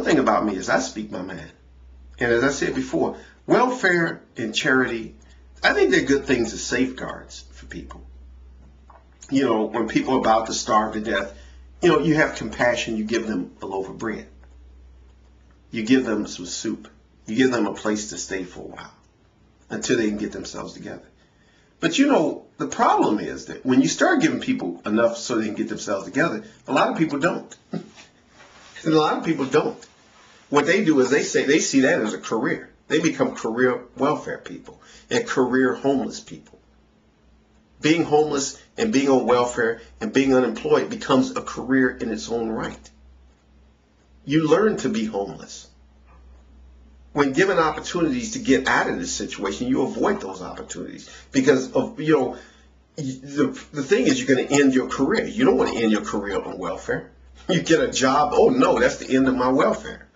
thing about me is I speak my mind. And as I said before, welfare and charity, I think they're good things as safeguards for people. You know, when people are about to starve to death, you know, you have compassion. You give them a loaf of bread. You give them some soup. You give them a place to stay for a while until they can get themselves together. But you know, the problem is that when you start giving people enough so they can get themselves together, a lot of people don't. And a lot of people don't. What they do is they see that as a career. They become career welfare people and career homeless people. Being homeless and being on welfare and being unemployed becomes a career in its own right. You learn to be homeless. When given opportunities to get out of this situation, you avoid those opportunities because of, you know, the thing is you're going to end your career. You don't want to end your career on welfare. You get a job, oh no, that's the end of my welfare.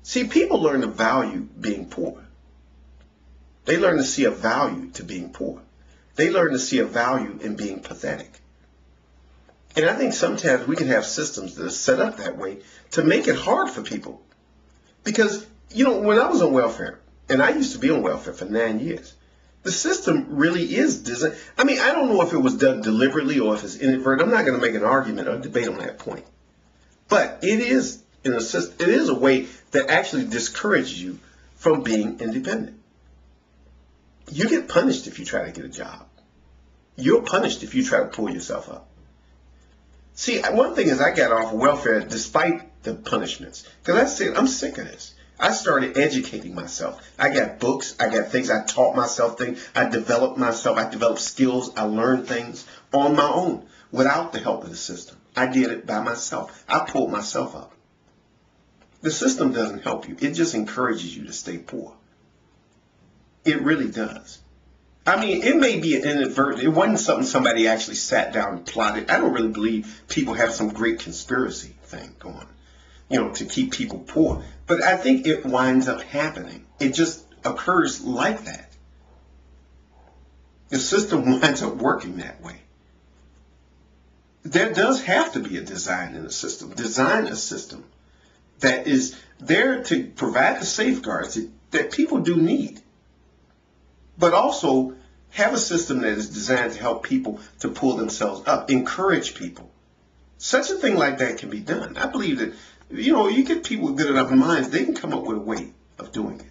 See, people learn to value being poor. They learn to see a value to being poor. They learn to see a value in being pathetic. And I think sometimes we can have systems that are set up that way to make it hard for people. Because, you know, when I was on welfare, and I used to be on welfare for 9 years, the system really is designed. I mean, I don't know if it was done deliberately or if it's inadvertent. I'm not going to make an argument or debate on that point. But it is in a system, it is a way that actually discourages you from being independent. You get punished if you try to get a job. You're punished if you try to pull yourself up. See, one thing is I got off of welfare despite the punishments. Because I said, I'm sick of this. I started educating myself. I got books. I got things. I taught myself things. I developed myself. I developed skills. I learned things on my own without the help of the system. I did it by myself. I pulled myself up. The system doesn't help you. It just encourages you to stay poor. It really does. I mean, it may be an inadvertent. It wasn't something somebody actually sat down and plotted. I don't really believe people have some great conspiracy thing going, you know, to keep people poor. But I think it winds up happening. It just occurs like that. The system winds up working that way. There does have to be a design in the system. Design a system that is there to provide the safeguards that people do need. But also have a system that is designed to help people to pull themselves up, encourage people. Such a thing like that can be done. I believe that, you know, you get people with good enough minds, they can come up with a way of doing it.